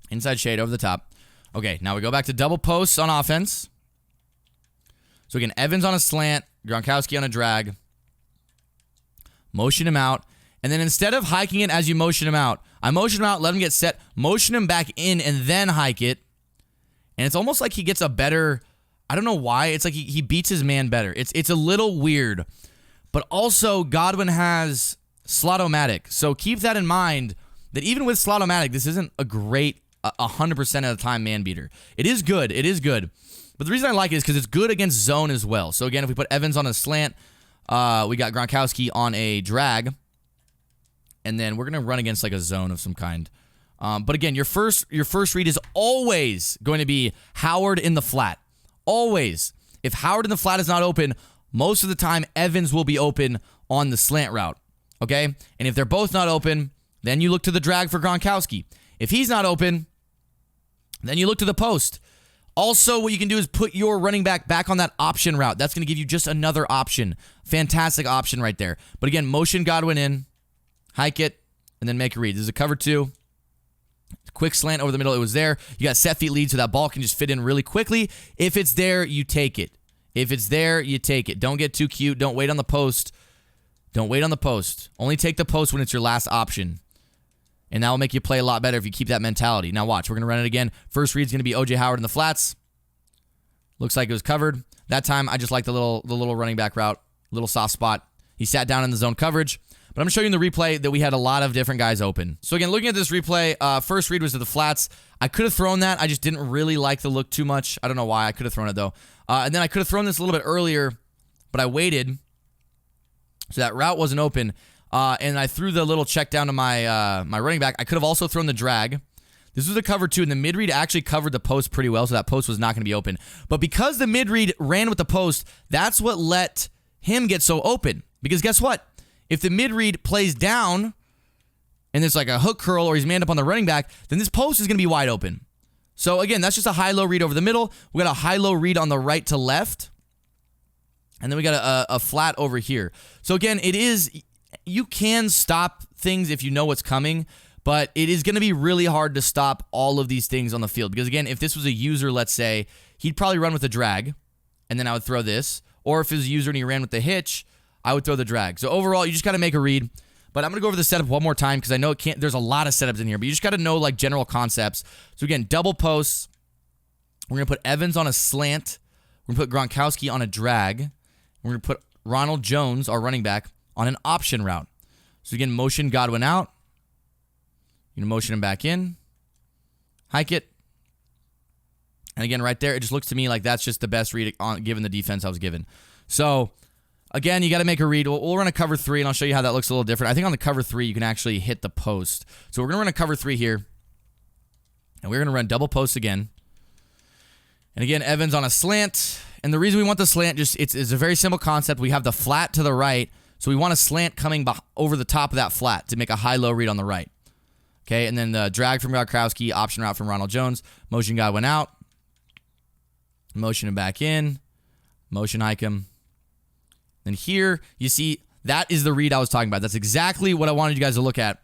Inside shade over the top. Okay, now we go back to double posts on offense. So again, Evans on a slant, Gronkowski on a drag. Motion him out. And then instead of hiking it as you motion him out, I motion him out, let him get set, motion him back in, and then hike it. And it's almost like he gets a better, I don't know why, it's like he beats his man better. It's a little weird. But also, Godwin has slot-o-matic. So keep that in mind, that even with slot-o-matic, this isn't a great 100% of the time man beater. It is good. But the reason I like it is because it's good against zone as well. So again, if we put Evans on a slant, we got Gronkowski on a drag, and then we're going to run against like a zone of some kind. But again, your first read is always going to be Howard in the flat. Always. If Howard in the flat is not open, most of the time Evans will be open on the slant route. Okay? And if they're both not open, Then you look to the drag for Gronkowski. If he's not open, then you look to the post. Also, what you can do is put your running back on that option route. That's going to give you just another option. Fantastic option right there. But again, motion Godwin in, hike it, and then make a read. This is a cover 2. Quick slant over the middle. It was there. You got set feet lead, so that ball can just fit in really quickly. If it's there, you take it. If it's there, you take it. Don't get too cute. Don't wait on the post. Don't wait on the post. Only take the post when it's your last option. And that will make you play a lot better if you keep that mentality. Now watch, we're going to run it again. First read is going to be O.J. Howard in the flats. Looks like it was covered. That time, I just like the little running back route, little soft spot. He sat down in the zone coverage. But I'm going to show you in the replay that we had a lot of different guys open. So again, looking at this replay, first read was to the flats. I could have thrown that. I just didn't really like the look too much. I don't know why. I could have thrown it though. And then I could have thrown this a little bit earlier, but I waited. So that route wasn't open. And I threw the little check down to my my running back. I could have also thrown the drag. This was a cover 2, and the mid-read actually covered the post pretty well, so that post was not going to be open. But because the mid-read ran with the post, that's what let him get so open. Because guess what? If the mid-read plays down, and there's like a hook curl, or he's manned up on the running back, then this post is going to be wide open. So again, that's just a high-low read over the middle. We got a high-low read on the right to left. And then we got a flat over here. So again, it is... You can stop things if you know what's coming, but it is going to be really hard to stop all of these things on the field. Because again, if this was a user, let's say, he'd probably run with a drag, and then I would throw this. Or if it was a user and he ran with the hitch, I would throw the drag. So overall, you just got to make a read. But I'm going to go over the setup one more time because I know it can't. There's a lot of setups in here, but you just got to know like general concepts. So again, double posts. We're going to put Evans on a slant. We're going to put Gronkowski on a drag. We're going to put Ronald Jones, our running back, on an option route. So again, motion Godwin out. You're going to motion him back in. Hike it. And again, right there, it just looks to me like that's just the best read given the defense I was given. So again, you got to make a read. We'll run a cover 3, and I'll show you how that looks a little different. I think on the cover 3, you can actually hit the post. So we're going to run a cover 3 here. And we're going to run double post again. And again, Evans on a slant. And the reason we want the slant, it's a very simple concept. We have the flat to the right. So we want a slant coming over the top of that flat to make a high-low read on the right. Okay, and then the drag from Gronkowski, option route from Ronald Jones, motion Godwin out, motion him back in, motion hike him. Then here, you see, that is the read I was talking about. That's exactly what I wanted you guys to look at.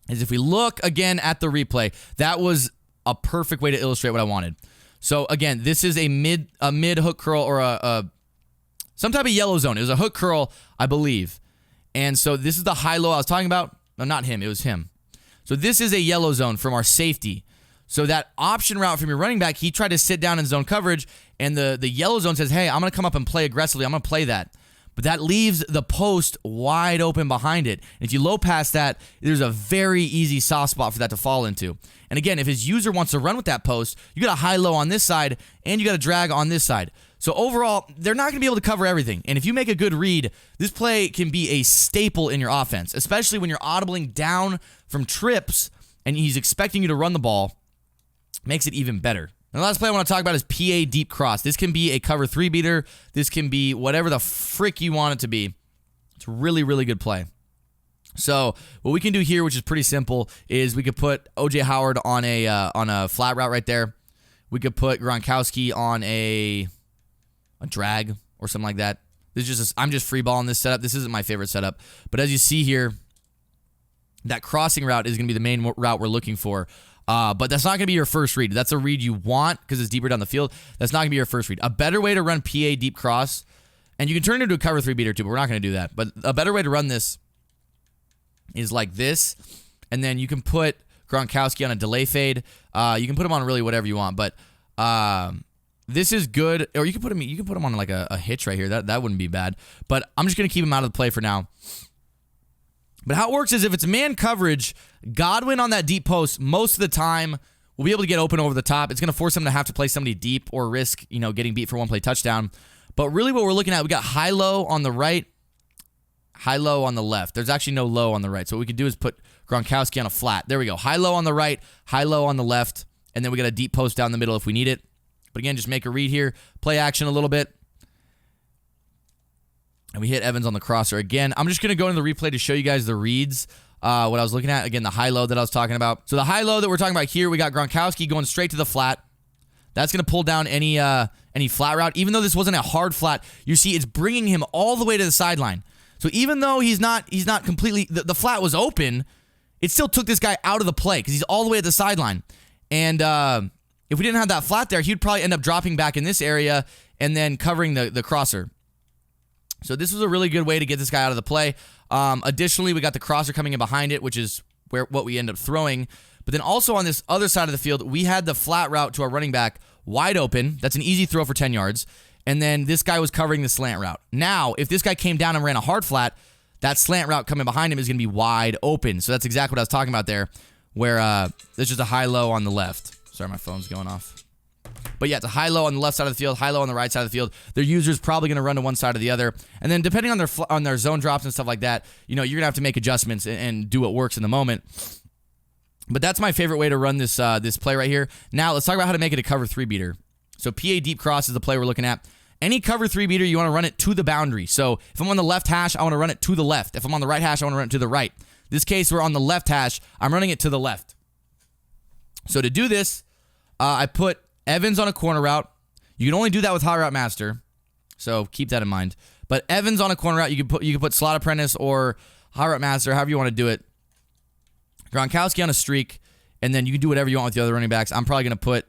Is if we look again at the replay, that was a perfect way to illustrate what I wanted. So again, this is a mid hook curl or some type of yellow zone. It was a hook curl, I believe. And so this is the high-low I was talking about. No, not him. It was him. So this is a yellow zone from our safety. So that option route from your running back, he tried to sit down in zone coverage, and the yellow zone says, hey, I'm going to come up and play aggressively. I'm going to play that. But that leaves the post wide open behind it. And if you low pass that, there's a very easy soft spot for that to fall into. And again, if his user wants to run with that post, you got a high-low on this side, and you got a drag on this side. So overall, they're not going to be able to cover everything. And if you make a good read, this play can be a staple in your offense, especially when you're audibling down from trips and he's expecting you to run the ball. Makes it even better. And the last play I want to talk about is PA deep cross. This can be a cover 3 beater. This can be whatever the frick you want it to be. It's a really, really good play. So what we can do here, which is pretty simple, is we could put O.J. Howard on a flat route right there. We could put Gronkowski on a drag or something like that. This is just I'm just free balling this setup. This isn't my favorite setup. But as you see here, that crossing route is going to be the main route we're looking for. But that's not going to be your first read. That's a read you want because it's deeper down the field. That's not going to be your first read. A better way to run PA deep cross, and you can turn it into a cover 3 beater too, but we're not going to do that. But a better way to run this is like this, and then you can put Gronkowski on a delay fade. You can put him on really whatever you want, but this is good. Or you can put him on like a hitch right here. That wouldn't be bad. But I'm just going to keep him out of the play for now. But how it works is if it's man coverage, Godwin on that deep post most of the time will be able to get open over the top. It's going to force him to have to play somebody deep or risk, getting beat for one play touchdown. But really what we're looking at, we got high-low on the right, high-low on the left. There's actually no low on the right. So what we could do is put Gronkowski on a flat. There we go. High-low on the right, high-low on the left, and then we got a deep post down the middle if we need it. But again, just make a read here, play action a little bit. And we hit Evans on the crosser again. I'm just going to go into the replay to show you guys the reads what I was looking at. Again, the high-low that I was talking about. So the high-low that we're talking about here, we got Gronkowski going straight to the flat. That's going to pull down any flat route. Even though this wasn't a hard flat, you see it's bringing him all the way to the sideline. So even though he's not completely, the flat was open, it still took this guy out of the play because he's all the way at the sideline. And if we didn't have that flat there, he'd probably end up dropping back in this area and then covering the crosser. So this was a really good way to get this guy out of the play. Additionally, we got the crosser coming in behind it, which is what we end up throwing. But then also on this other side of the field, we had the flat route to our running back wide open. That's an easy throw for 10 yards. And then this guy was covering the slant route. Now, if this guy came down and ran a hard flat, that slant route coming behind him is going to be wide open. So that's exactly what I was talking about there, where there's just a high-low on the left. Sorry, my phone's going off. But yeah, it's a high-low on the left side of the field, high-low on the right side of the field. Their user's probably going to run to one side or the other. And then depending on their zone drops and stuff like that, you're going to have to make adjustments and do what works in the moment. But that's my favorite way to run this play right here. Now, let's talk about how to make it a cover 3 beater. So PA deep cross is the play we're looking at. Any cover 3 beater, you want to run it to the boundary. So if I'm on the left hash, I want to run it to the left. If I'm on the right hash, I want to run it to the right. This case, we're on the left hash. I'm running it to the left. So to do this, I put Evans on a corner route. You can only do that with Hot Route Master, so keep that in mind. But Evans on a corner route, you can put Slot Apprentice or Hot Route Master, however you want to do it. Gronkowski on a streak, and then you can do whatever you want with the other running backs. I'm probably going to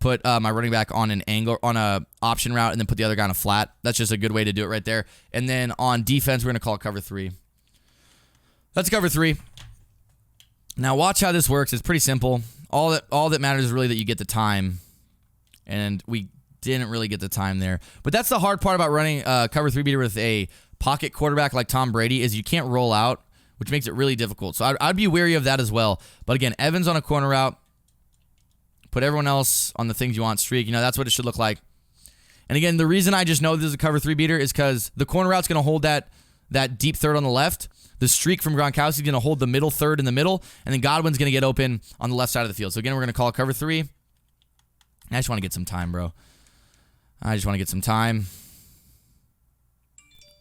put my running back on an angle, on a option route, and then put the other guy on a flat. That's just a good way to do it right there. And then on defense, we're going to call it cover 3. That's cover 3. Now watch how this works. It's pretty simple. All that matters is really that you get the time, and we didn't really get the time there. But that's the hard part about running cover 3 beater with a pocket quarterback like Tom Brady, is you can't roll out, which makes it really difficult. So I'd be wary of that as well. But again, Evans on a corner route. Put everyone else on the things you want streak. That's what it should look like. And again, the reason I just know this is a cover 3 beater is because the corner route's going to hold that deep third on the left. The streak from Gronkowski is going to hold the middle third in the middle. And then Godwin's going to get open on the left side of the field. So again, we're going to call it cover 3. I just want to get some time, bro. I just want to get some time.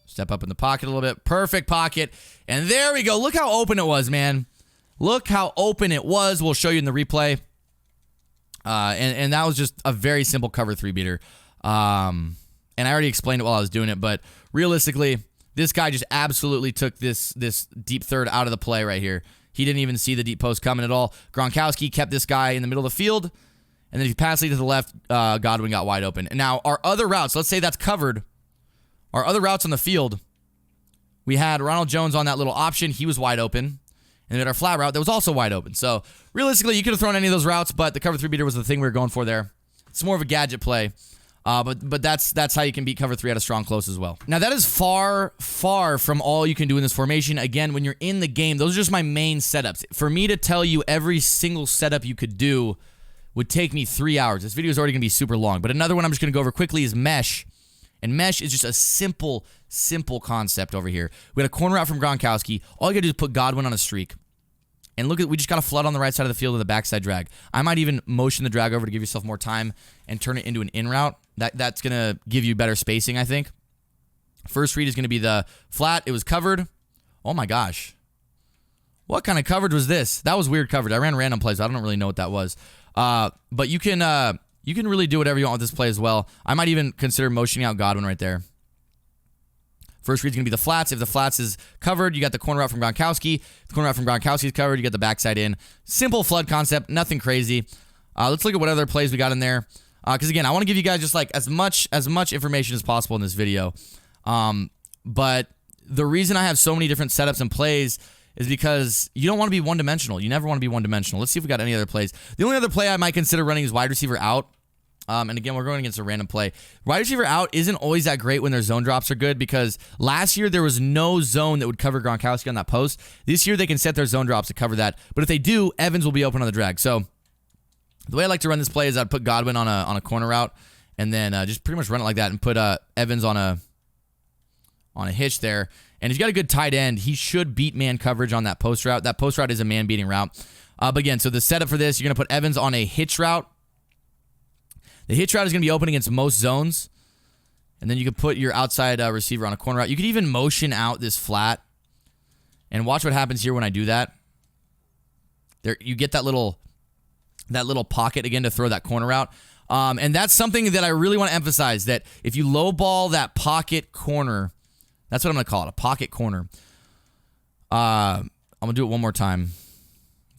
Step up in the pocket a little bit. Perfect pocket. And there we go. Look how open it was, man. Look how open it was. We'll show you in the replay. And that was just a very simple cover 3 beater. And I already explained it while I was doing it, but realistically, this guy just absolutely took this deep third out of the play right here. He didn't even see the deep post coming at all. Gronkowski kept this guy in the middle of the field, and then if he passed it to the left, Godwin got wide open. And now our other routes, let's say that's covered. Our other routes on the field, we had Ronald Jones on that little option. He was wide open. And then our flat route that was also wide open. So realistically, you could have thrown any of those routes, but the cover 3 beater was the thing we were going for there. It's more of a gadget play. But that's how you can beat cover 3 at a strong close as well. Now that is far from all you can do in this formation. Again, when you're in the game, those are just my main setups. For me to tell you every single setup you could do would take me 3 hours. This video is already going to be super long. But another one I'm just going to go over quickly is mesh. And mesh is just a simple concept over here. We got a corner out from Gronkowski. All you got to do is put Godwin on a streak. And look, we just got a flood on the right side of the field with a backside drag. I might even motion the drag over to give yourself more time and turn it into an in route. That's going to give you better spacing, I think. First read is going to be the flat. It was covered. Oh my gosh. What kind of coverage was this? That was weird coverage. I ran random plays. I don't really know what that was. But you can really do whatever you want with this play as well. I might even consider motioning out Godwin right there. First read's going to be the flats. If the flats is covered, you got the corner out from Gronkowski. If the corner out from Gronkowski is covered, you got the backside in. Simple flood concept, nothing crazy. Let's look at what other plays we got in there. Because again, I want to give you guys just like as much information as possible in this video. But the reason I have so many different setups and plays is because you don't want to be one-dimensional. You never want to be one-dimensional. Let's see if we got any other plays. The only other play I might consider running is wide receiver out. And again, we're going against a random play. Wide receiver out isn't always that great when their zone drops are good because last year there was no zone that would cover Gronkowski on that post. This year they can set their zone drops to cover that. But if they do, Evans will be open on the drag. So the way I like to run this play is I'd put Godwin on a corner route and then just pretty much run it like that and put Evans on a hitch there. And he's got a good tight end. He should beat man coverage on that post route. That post route is a man-beating route. But again, so the setup for this, you're going to put Evans on a hitch route. The hitch route is going to be open against most zones. And then you could put your outside receiver on a corner route. You could even motion out this flat And watch what happens here when I do that. There, you get that little pocket again to throw that corner out. And that's something that I really want to emphasize, that if you low ball that pocket corner, that's what I'm going to call it, a pocket corner. I'm going to do it one more time.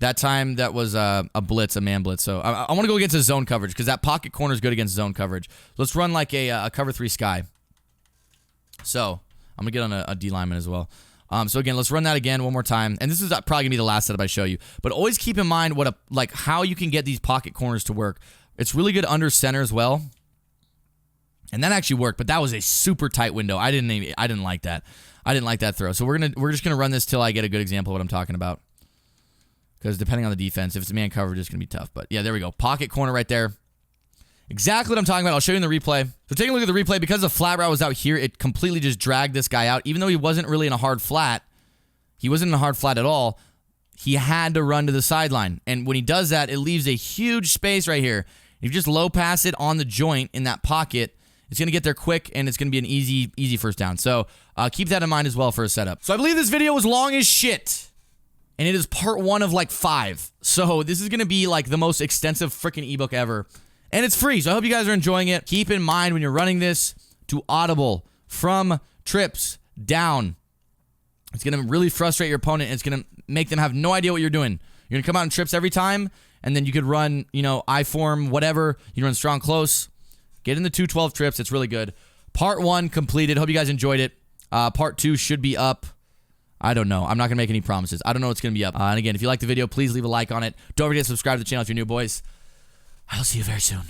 That time, that was a blitz, a man blitz. So I want to go against a zone coverage because that pocket corner is good against zone coverage. Let's run like a cover 3 sky. So I'm going to get on a D lineman as well. So again, let's run that again one more time. And this is probably going to be the last setup I show you. But always keep in mind how you can get these pocket corners to work. It's really good under center as well. And that actually worked, but that was a super tight window. I didn't like that. I didn't like that throw. So we're just gonna run this till I get a good example of what I'm talking about. Because depending on the defense, if it's man coverage, it's gonna be tough. But yeah, there we go. Pocket corner right there. Exactly what I'm talking about. I'll show you in the replay. So taking a look at the replay, because the flat route was out here, it completely just dragged this guy out. Even though he wasn't really in a hard flat, he wasn't in a hard flat at all. He had to run to the sideline. And when he does that, it leaves a huge space right here. If you just low pass it on the joint in that pocket, it's going to get there quick, and it's going to be an easy first down. So keep that in mind as well for a setup. So I believe this video was long as shit, and it is part 1 of like 5. So this is going to be like the most extensive freaking ebook ever, and it's free. So I hope you guys are enjoying it. Keep in mind when you're running this to Audible from trips down. It's going to really frustrate your opponent, and it's going to make them have no idea what you're doing. You're going to come out in trips every time, and then you could run, I-form, whatever. You run strong close. Get in the 212 trips. It's really good. Part 1 completed. Hope you guys enjoyed it. Part 2 should be up. I don't know. I'm not going to make any promises. I don't know what's going to be up. And again, if you like the video, please leave a like on it. Don't forget to subscribe to the channel if you're new, boys. I'll see you very soon.